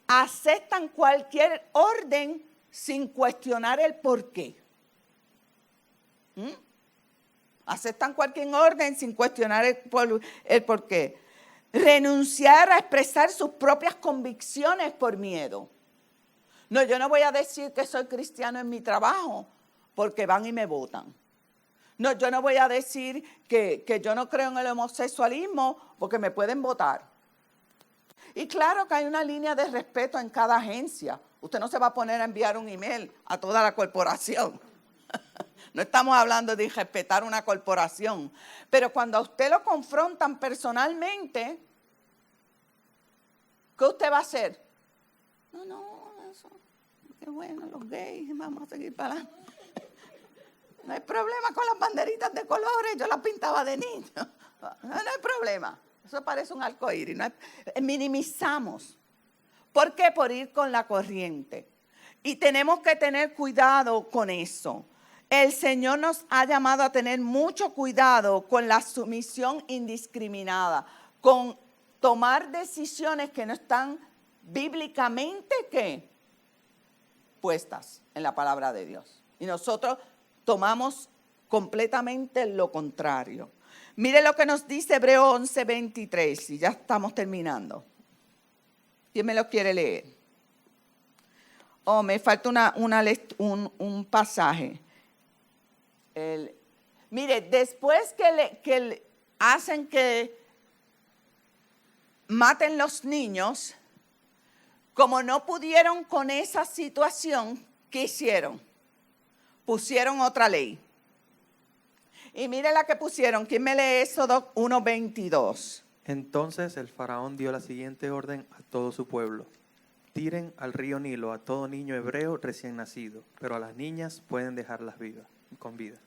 Aceptan cualquier orden sin cuestionar el porqué. Aceptan cualquier orden sin cuestionar el porqué. Renunciar a expresar sus propias convicciones por miedo. No, yo no voy a decir que soy cristiano en mi trabajo porque van y me votan. No, yo no voy a decir que yo no creo en el homosexualismo porque me pueden votar. Y claro que hay una línea de respeto en cada agencia. Usted no se va a poner a enviar un email a toda la corporación. No estamos hablando de respetar una corporación. Pero cuando a usted lo confrontan personalmente, ¿qué usted va a hacer? No, eso, qué bueno, los gays, vamos a seguir para adelante. No hay problema con las banderitas de colores, yo las pintaba de niño. No hay problema, eso parece un arcoíris. Minimizamos. ¿Por qué? Por ir con la corriente. Y tenemos que tener cuidado con eso. El Señor nos ha llamado a tener mucho cuidado con la sumisión indiscriminada, con tomar decisiones que no están bíblicamente puestas en la palabra de Dios. Y nosotros tomamos completamente lo contrario. Mire lo que nos dice Hebreos 11:23, y ya estamos terminando. ¿Quién me lo quiere leer? Me falta un pasaje. Mire, después que hacen que maten los niños, como no pudieron con esa situación, ¿qué hicieron? Pusieron otra ley. Y mire la que pusieron. ¿Quién me lee Éxodo 1:22? Entonces el faraón dio la siguiente orden a todo su pueblo. Tiren al río Nilo a todo niño hebreo recién nacido, pero a las niñas pueden dejarlas con vida.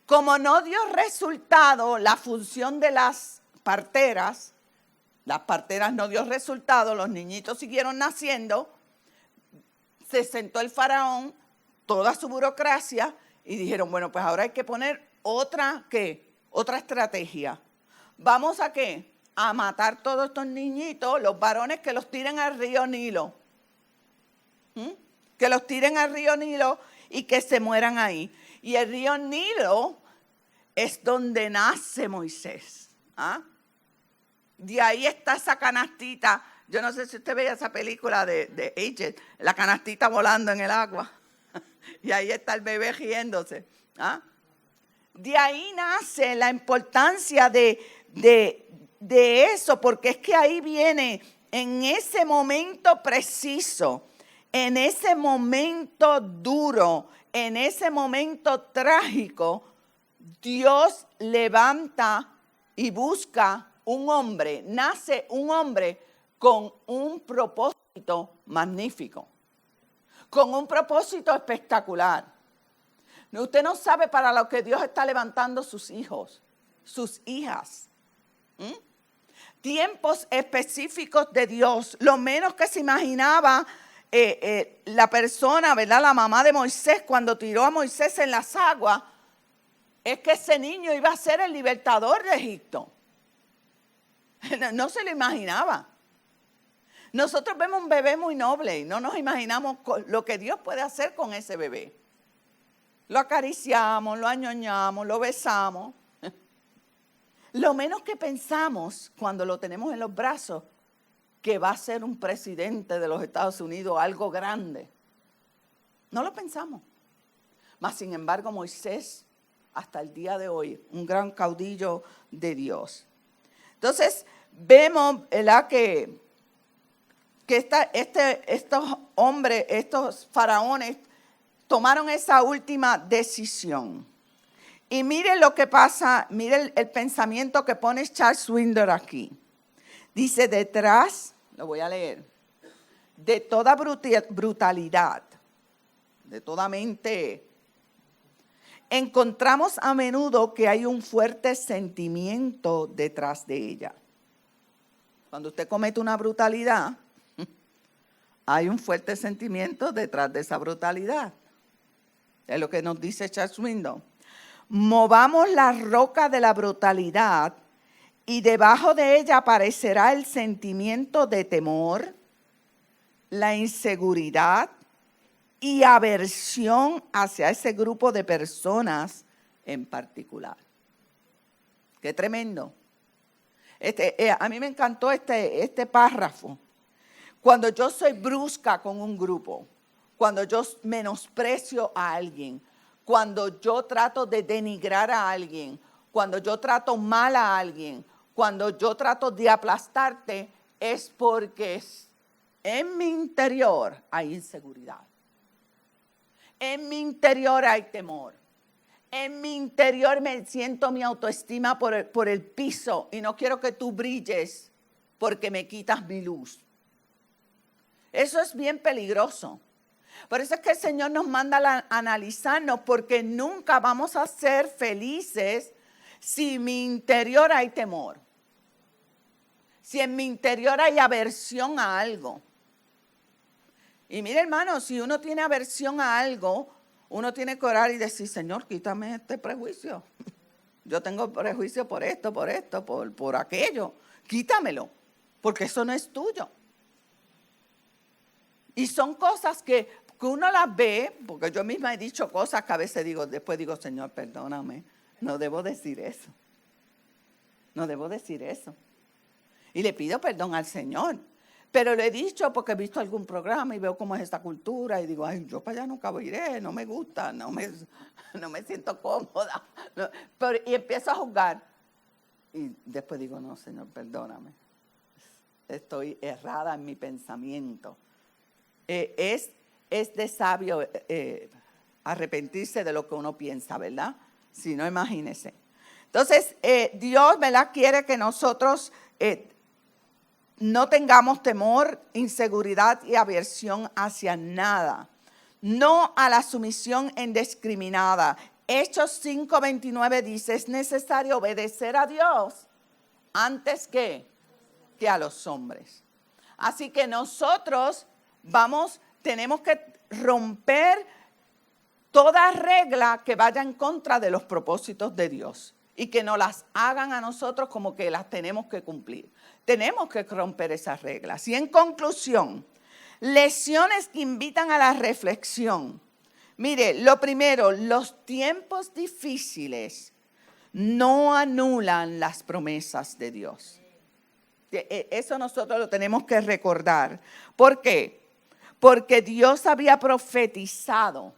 Como no dio resultado la función de las parteras no dio resultado, los niñitos siguieron naciendo, se sentó el faraón, toda su burocracia, y dijeron, bueno, pues ahora hay que poner otra estrategia. ¿Vamos a qué? A matar todos estos niñitos, los varones, que los tiren al río Nilo. Que los tiren al río Nilo y que se mueran ahí. Y el río Nilo es donde nace Moisés. De ahí está esa canastita. Yo no sé si usted veía esa película de Aged, la canastita volando en el agua. Y ahí está el bebé riéndose. De ahí nace la importancia de eso, porque es que ahí viene, en ese momento preciso, en ese momento duro, en ese momento trágico, Dios levanta y busca un hombre, nace un hombre con un propósito propósito magnífico, con un propósito espectacular. Usted no sabe para lo que Dios está levantando sus hijos, sus hijas. Tiempos específicos de Dios, lo menos que se imaginaba la persona, ¿verdad? La mamá de Moisés, cuando tiró a Moisés en las aguas, es que ese niño iba a ser el libertador de Egipto. No se lo imaginaba. Nosotros vemos un bebé muy noble y no nos imaginamos lo que Dios puede hacer con ese bebé. Lo acariciamos, lo añoñamos, lo besamos. Lo menos que pensamos cuando lo tenemos en los brazos, que va a ser un presidente de los Estados Unidos, algo grande. No lo pensamos. Mas, sin embargo, Moisés, hasta el día de hoy, un gran caudillo de Dios. Entonces, vemos, ¿verdad?, que estos hombres, estos faraones, tomaron esa última decisión. Y miren lo que pasa, miren el pensamiento que pone Charles Swindoll aquí. Dice, detrás, lo voy a leer, de toda brutalidad, de toda mente, encontramos a menudo que hay un fuerte sentimiento detrás de ella. Cuando usted comete una brutalidad, hay un fuerte sentimiento detrás de esa brutalidad. Es lo que nos dice Charles Swindoll. Movamos la roca de la brutalidad y debajo de ella aparecerá el sentimiento de temor, la inseguridad y aversión hacia ese grupo de personas en particular. Qué tremendo. A mí me encantó este párrafo. Cuando yo soy brusca con un grupo, cuando yo menosprecio a alguien, cuando yo trato de denigrar a alguien, cuando yo trato mal a alguien, cuando yo trato de aplastarte, es porque en mi interior hay inseguridad. En mi interior hay temor. En mi interior me siento mi autoestima por el piso y no quiero que tú brilles porque me quitas mi luz. Eso es bien peligroso. Por eso es que el Señor nos manda a analizarnos, porque nunca vamos a ser felices si en mi interior hay temor. Si en mi interior hay aversión a algo. Y mire, hermano, si uno tiene aversión a algo, uno tiene que orar y decir, Señor, quítame este prejuicio. Yo tengo prejuicio por esto, por aquello. Quítamelo, porque eso no es tuyo. Y son cosas que uno las ve, porque yo misma he dicho cosas que a veces después digo, Señor, perdóname, no debo decir eso. No debo decir eso. Y le pido perdón al Señor. Pero lo he dicho porque he visto algún programa y veo cómo es esta cultura y digo, ay, yo para allá nunca iré, no me gusta, no me siento cómoda. Y empiezo a juzgar. Y después digo, no, Señor, perdóname. Estoy errada en mi pensamiento. Es de sabio arrepentirse de lo que uno piensa, ¿verdad? Si no, imagínese. Entonces, Dios, ¿verdad?, quiere que nosotros no tengamos temor, inseguridad y aversión hacia nada. No a la sumisión indiscriminada. Hechos 5:29 dice, es necesario obedecer a Dios antes que a los hombres. Así que nosotros tenemos que romper toda regla que vaya en contra de los propósitos de Dios y que nos las hagan a nosotros como que las tenemos que cumplir. Tenemos que romper esas reglas. Y en conclusión, lecciones que invitan a la reflexión. Mire, lo primero, los tiempos difíciles no anulan las promesas de Dios. Eso nosotros lo tenemos que recordar. ¿Por qué? Porque Dios había profetizado.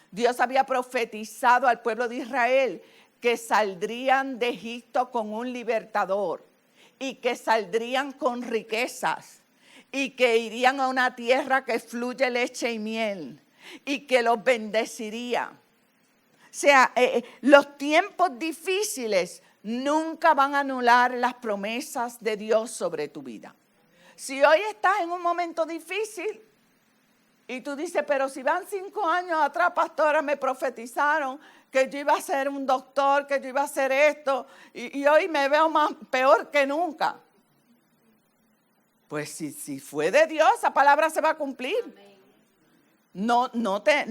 Dios había profetizado al pueblo de Israel que saldrían de Egipto con un libertador y que saldrían con riquezas y que irían a una tierra que fluye leche y miel y que los bendeciría. O sea, los tiempos difíciles nunca van a anular las promesas de Dios sobre tu vida. Si hoy estás en un momento difícil y tú dices, pero si van 5 años atrás, pastora, me profetizaron que yo iba a ser un doctor, que yo iba a hacer esto, y hoy me veo peor que nunca. Pues si fue de Dios, esa palabra se va a cumplir. No te,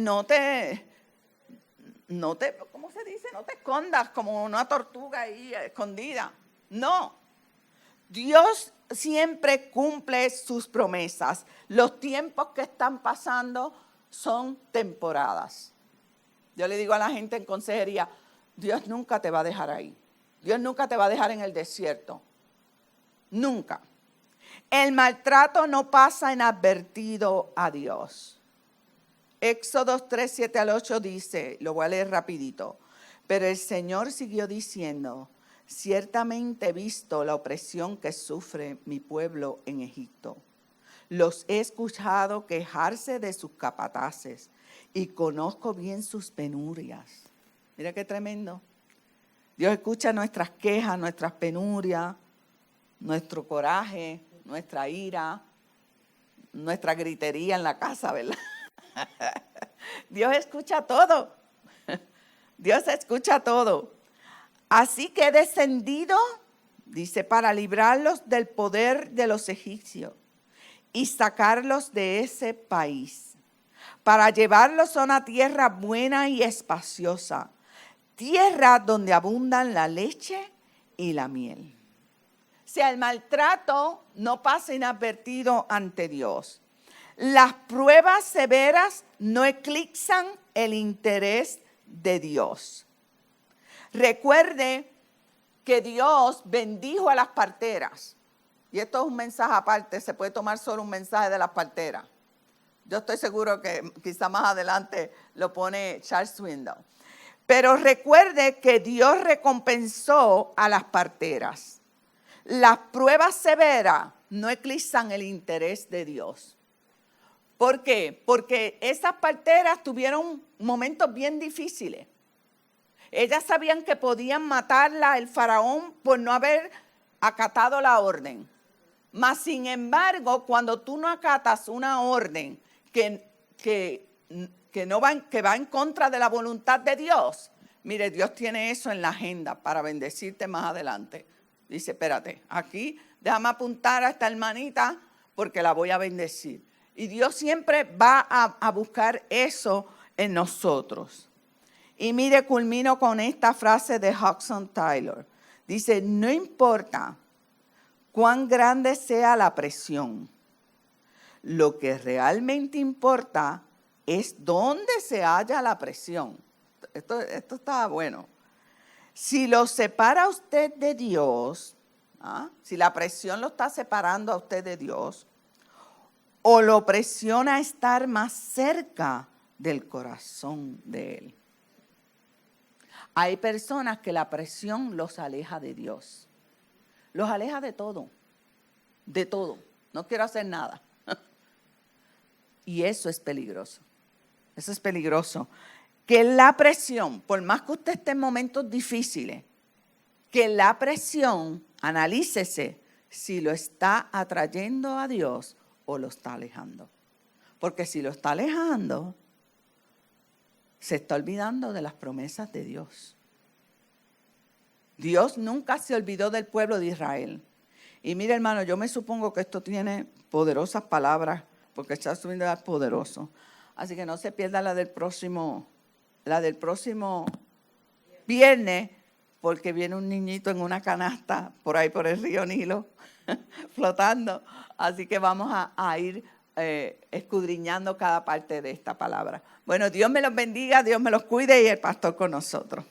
¿cómo se dice? No te escondas como una tortuga ahí escondida. No. Dios siempre cumple sus promesas. Los tiempos que están pasando son temporadas. Yo le digo a la gente en consejería, Dios nunca te va a dejar ahí. Dios nunca te va a dejar en el desierto. Nunca. El maltrato no pasa inadvertido a Dios. Éxodo 3, 7 al 8 dice, lo voy a leer rapidito, pero el Señor siguió diciendo, ciertamente he visto la opresión que sufre mi pueblo en Egipto. Los he escuchado quejarse de sus capataces y conozco bien sus penurias. Mira qué tremendo. Dios escucha nuestras quejas, nuestras penurias, nuestro coraje, nuestra ira, nuestra gritería en la casa, ¿verdad? Dios escucha todo. Dios escucha todo. Así que he descendido, dice, para librarlos del poder de los egipcios y sacarlos de ese país, para llevarlos a una tierra buena y espaciosa, tierra donde abundan la leche y la miel. O sea, el maltrato no pasa inadvertido ante Dios. Las pruebas severas no eclipsan el interés de Dios. Recuerde que Dios bendijo a las parteras. Y esto es un mensaje aparte, se puede tomar solo un mensaje de las parteras. Yo estoy seguro que quizá más adelante lo pone Charles Swindoll. Pero recuerde que Dios recompensó a las parteras. Las pruebas severas no eclipsan el interés de Dios. ¿Por qué? Porque esas parteras tuvieron momentos bien difíciles. Ellas sabían que podían matarla el faraón por no haber acatado la orden. Mas, sin embargo, cuando tú no acatas una orden que va en contra de la voluntad de Dios, mire, Dios tiene eso en la agenda para bendecirte más adelante. Dice, espérate, aquí déjame apuntar a esta hermanita porque la voy a bendecir. Y Dios siempre va a buscar eso en nosotros. Y mire, culmino con esta frase de Hudson Taylor. Dice, no importa cuán grande sea la presión, lo que realmente importa es dónde se halla la presión. Esto está bueno. Si lo separa usted de Dios, si la presión lo está separando a usted de Dios, o lo presiona a estar más cerca del corazón de Él. Hay personas que la presión los aleja de Dios. Los aleja de todo. De todo. No quiero hacer nada. Y eso es peligroso. Eso es peligroso. Que la presión, por más que usted esté en momentos difíciles, que la presión, analícese si lo está atrayendo a Dios o lo está alejando. Porque si lo está alejando, se está olvidando de las promesas de Dios. Dios nunca se olvidó del pueblo de Israel. Y mire, hermano, yo me supongo que esto tiene poderosas palabras, porque está subiendo es poderoso. Así que no se pierda la del próximo viernes, porque viene un niñito en una canasta por ahí por el río Nilo, flotando. Así que vamos a ir escudriñando cada parte de esta palabra. Bueno, Dios me los bendiga, Dios me los cuide y el pastor con nosotros.